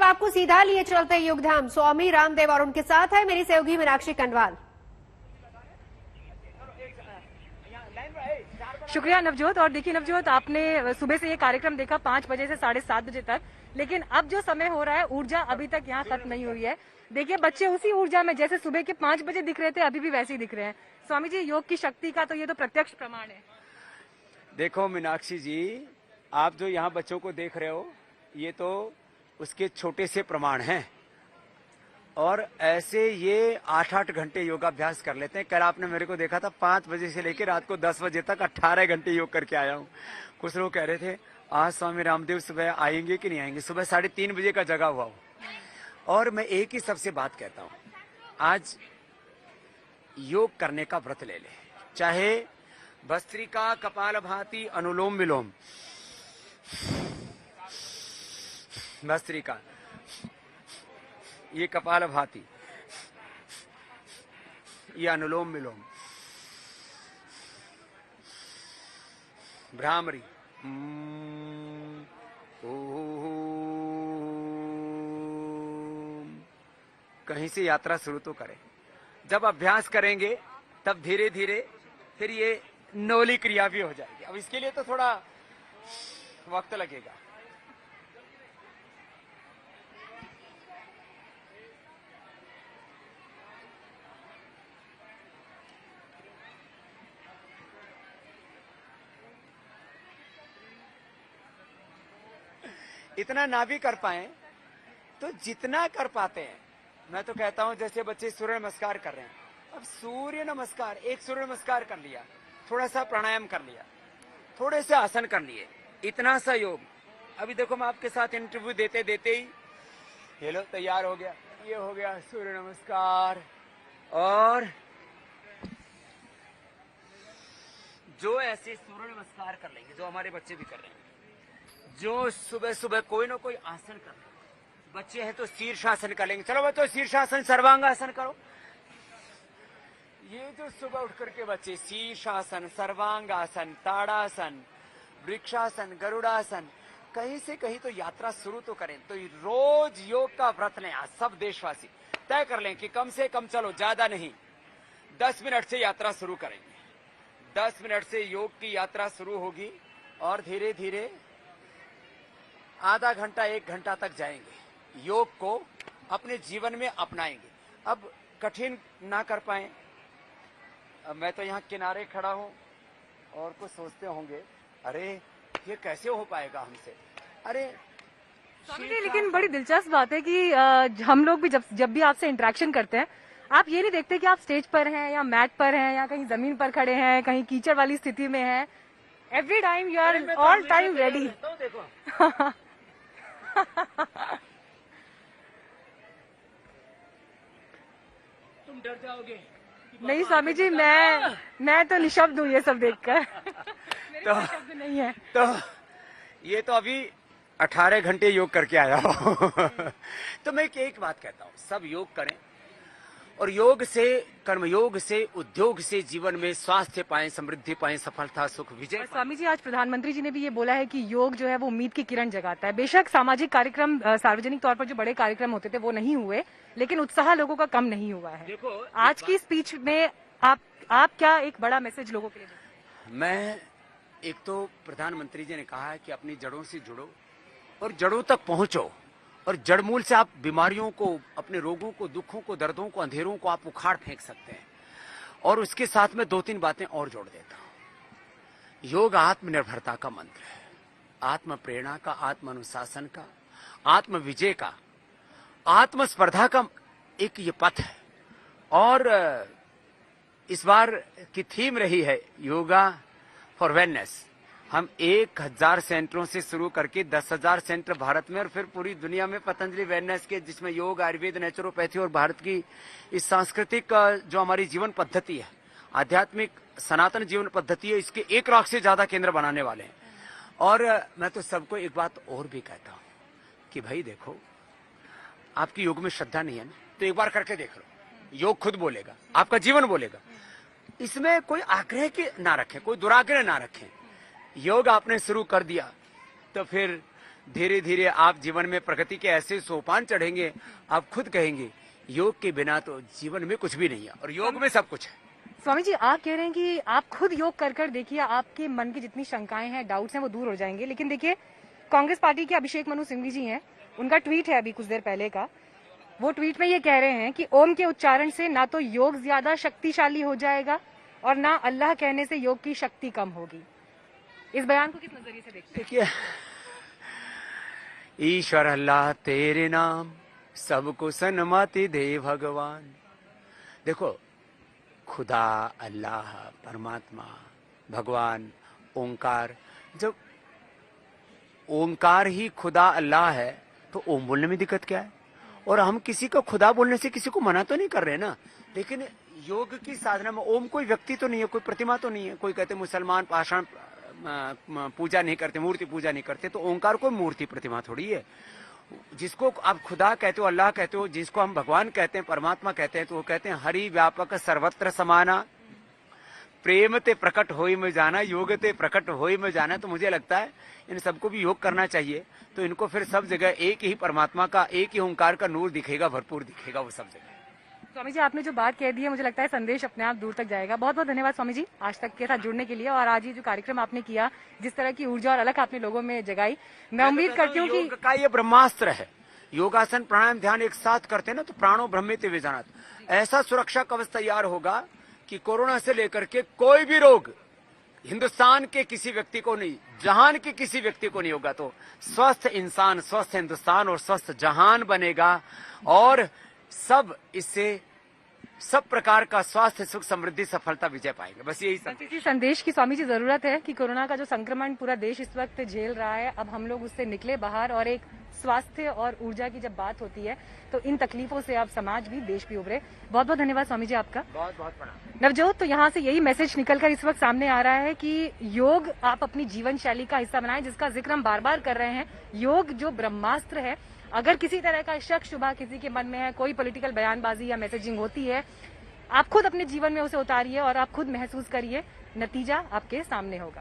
आपको सीधा लिए चलते हैं योगधाम। स्वामी रामदेव और उनके साथ है मेरी सहयोगी मीनाक्षी कंडवाल। शुक्रिया नवजोत। और देखिए नवजोत, आपने सुबह से ये कार्यक्रम देखा 5 बजे से 7:30 बजे तक, लेकिन अब जो समय हो रहा है ऊर्जा अभी तक यहाँ खत्म नहीं हुई है। देखिए बच्चे उसी ऊर्जा में जैसे सुबह के 5 बजे दिख रहे थे अभी भी वैसे ही दिख रहे हैं। स्वामी जी, योग की शक्ति का तो ये तो प्रत्यक्ष प्रमाण है। देखो मीनाक्षी जी, आप जो यहाँ बच्चों को देख रहे हो ये तो उसके छोटे से प्रमाण हैं, और ऐसे ये 8-8 घंटे योगाभ्यास कर लेते हैं। कल आपने मेरे को देखा था 5 बजे से लेकर रात को 10 बजे तक 18 घंटे योग करके आया हूँ। कुछ लोग कह रहे थे आज स्वामी रामदेव सुबह आएंगे कि नहीं आएंगे। सुबह 3:30 बजे का जगा हुआ हूँ, और मैं एक ही सबसे बात कहता हूँ, आज योग करने का व्रत ले ले, चाहे भस्त्रिका, कपालभाति, अनुलोम विलोम, भस्त्रिका, ये कपालभाति, ये अनुलोम विलोम, भ्रामरी, कहीं से यात्रा शुरू तो करें। जब अभ्यास करेंगे तब धीरे धीरे फिर ये नौली क्रिया भी हो जाएगी। अब इसके लिए तो थोड़ा वक्त लगेगा। इतना ना भी कर पाए तो जितना कर पाते हैं, मैं तो कहता हूं जैसे बच्चे सूर्य नमस्कार कर रहे हैं, अब सूर्य नमस्कार, एक सूर्य नमस्कार कर लिया, थोड़ा सा प्राणायाम कर लिया, थोड़े से आसन कर लिए, इतना सा योग। अभी देखो मैं आपके साथ इंटरव्यू देते देते ही ये लो तैयार हो गया, ये हो गया सूर्य नमस्कार। और जो ऐसे सूर्य नमस्कार कर लेंगे, जो हमारे बच्चे भी कर रहे हैं, जो सुबह सुबह कोई ना कोई आसन कर लेंगे, बच्चे हैं तो शीर्षासन कर लेंगे, चलो बच्चों शीर्षासन, सर्वांगासन करो। ये जो सुबह उठ करके बच्चे शीर्षासन, सर्वांगासन, ताड़ासन, वृक्षासन, गरुड़ासन, कहीं से कहीं तो यात्रा शुरू तो करें। तो रोज योग का व्रत लें। आज सब देशवासी तय कर लें कि कम से कम, चलो ज्यादा नहीं, 10 मिनट से यात्रा शुरू करेंगे। 10 मिनट से योग की यात्रा शुरू होगी और धीरे धीरे आधा घंटा 1 घंटा तक जाएंगे। योग को अपने जीवन में अपनाएंगे। अब कठिन ना कर पाए, अब मैं तो यहाँ किनारे खड़ा हूँ और कुछ सोचते होंगे, अरे ये कैसे हो पाएगा हमसे। अरे लेकिन बड़ी दिलचस्प बात है कि हम लोग भी जब भी आपसे इंटरेक्शन करते हैं, आप ये नहीं देखते कि आप स्टेज पर हैं या मैट पर हैं या कहीं जमीन पर खड़े हैं, कहीं कीचड़ वाली स्थिति में हैं। Every time you are all time ready. तुम डर जाओगे। नहीं स्वामी जी, मैं तो निशब्द हूँ ये सब देखकर। तो शब्द नहीं है। तो ये तो अभी 18 घंटे योग करके आया हूँ। तो मैं एक बात कहता हूँ, सब योग करें और योग से, कर्मयोग से, उद्योग से जीवन में स्वास्थ्य पाएं, समृद्धि पाएं, सफलता, सुख, विजय। स्वामी जी, आज प्रधानमंत्री जी ने भी ये बोला है कि योग जो है वो उम्मीद की किरण जगाता है। बेशक सामाजिक कार्यक्रम, सार्वजनिक तौर पर जो बड़े कार्यक्रम होते थे वो नहीं हुए, लेकिन उत्साह लोगों का कम नहीं हुआ है। देखो आज की स्पीच में आप क्या एक बड़ा मैसेज लोगों के लिए देते? मैं एक तो प्रधानमंत्री जी ने कहा है कि अपनी जड़ों से जुड़ो और जड़ों तक पहुंचो, और जड़मूल से आप बीमारियों को, अपने रोगों को, दुखों को, दर्दों को, अंधेरों को आप उखाड़ फेंक सकते हैं। और उसके साथ में 2-3 बातें और जोड़ देता हूं। योग आत्मनिर्भरता का मंत्र है, आत्म प्रेरणा का, आत्म अनुशासन का, आत्म विजय का, आत्म स्पर्धा का एक ये पथ है। और इस बार की थीम रही है योगा फॉर वेलनेस। हम 1000 सेंटरों से शुरू करके 10,000 सेंटर भारत में और फिर पूरी दुनिया में पतंजलि वेलनेस के, जिसमें योग, आयुर्वेद, नेचुरोपैथी और भारत की इस सांस्कृतिक जो हमारी जीवन पद्धति है, आध्यात्मिक सनातन जीवन पद्धति है, इसके 1 लाख से ज्यादा केंद्र बनाने वाले हैं। और मैं तो सबको एक बात और भी कहता हूं कि भाई देखो, आपकी योग में श्रद्धा नहीं है ना, तो एक बार करके देख लो। योग खुद बोलेगा, आपका जीवन बोलेगा। इसमें कोई आग्रह की ना रखें, कोई दुराग्रह ना रखें। योग आपने शुरू कर दिया तो फिर धीरे धीरे आप जीवन में प्रगति के ऐसे सोपान चढ़ेंगे, आप खुद कहेंगे योग के बिना तो जीवन में कुछ भी नहीं है, और योग में सब कुछ है। स्वामी जी, आप कह रहे हैं कि आप खुद योग कर कर देखिए, आपके मन की जितनी शंकाएं हैं, डाउट्स हैं, वो दूर हो जाएंगे। लेकिन देखिए, कांग्रेस पार्टी के अभिषेक मनु सिंघवी जी हैं, उनका ट्वीट है अभी कुछ देर पहले का। वो ट्वीट में ये कह रहे हैं कि ओम के उच्चारण से ना तो योग ज्यादा शक्तिशाली हो जाएगा और ना अल्लाह कहने से योग की शक्ति कम होगी। इस बयान को किस नजरिए से देखते हैं? देखिए, ईश्वर अल्लाह तेरे नाम सबको सन्मति दे भगवान। देखो, खुदा, अल्लाह, परमात्मा, भगवान, ओंकार, जब ओंकार ही खुदा अल्लाह है तो ओम बोलने में दिक्कत क्या है? और हम किसी को खुदा बोलने से किसी को मना तो नहीं कर रहे ना। लेकिन योग की साधना में ओम कोई व्यक्ति तो नहीं है, कोई प्रतिमा तो नहीं है। कोई कहते मुसलमान पाषाण पूजा नहीं करते, मूर्ति पूजा नहीं करते, तो ओंकार कोई मूर्ति प्रतिमा थोड़ी है। जिसको आप खुदा कहते हो, अल्लाह कहते हो, जिसको हम भगवान कहते हैं, परमात्मा कहते हैं, तो वो कहते हैं हरि व्यापक सर्वत्र समाना, प्रेम ते प्रकट होई में जाना, योग ते प्रकट होई में जाना। तो मुझे लगता है इन सबको भी योग करना चाहिए, तो इनको फिर सब जगह एक ही परमात्मा का, एक ही ओंकार का नूर दिखेगा, भरपूर दिखेगा वो सब जगह। स्वामी जी, आपने जो बात कह दी है, मुझे लगता है संदेश अपने आप दूर तक जाएगा। बहुत बहुत धन्यवाद स्वामी जी, आज तक के साथ जुड़ने के लिए। और आज ये जो कार्यक्रम आपने किया, जिस तरह की ऊर्जा और अलग आपने लोगों में जगाई, मैं उम्मीद करती हूँ कि योग का ये ब्रह्मास्त्र है। योगासन, प्राणायाम, ध्यान एक साथ करते हैं ना, तो प्राणो ब्रह्मेति विजानात, ऐसा सुरक्षा कवच तैयार होगा कि कोरोना से लेकर के कोई भी रोग हिंदुस्तान के किसी व्यक्ति को नहीं, जहान के किसी व्यक्ति को नहीं होगा। तो स्वस्थ इंसान, स्वस्थ हिंदुस्तान और स्वस्थ जहान बनेगा, और सब इससे सब प्रकार का स्वास्थ्य, सुख, समृद्धि, सफलता, विजय पाएंगे। बस यही सब। इसी संदेश की स्वामी जी जरूरत है कि कोरोना का जो संक्रमण पूरा देश इस वक्त झेल रहा है, अब हम लोग उससे निकले बाहर, और एक स्वास्थ्य और ऊर्जा की जब बात होती है तो इन तकलीफों से अब समाज भी, देश भी उभरे। बहुत बहुत धन्यवाद स्वामी जी आपका। बहुत बहुत प्रणाम। नवजोत, तो यहाँ से यही मैसेज निकलकर इस वक्त सामने आ रहा है कि योग आप अपनी जीवन शैली का हिस्सा बनाएं, जिसका जिक्र हम बार बार कर रहे हैं। योग जो ब्रह्मास्त्र है, अगर किसी तरह का शक शुबा किसी के मन में है, कोई पॉलिटिकल बयानबाजी या मैसेजिंग होती है, आप खुद अपने जीवन में उसे उतारिए और आप खुद महसूस करिए, नतीजा आपके सामने होगा।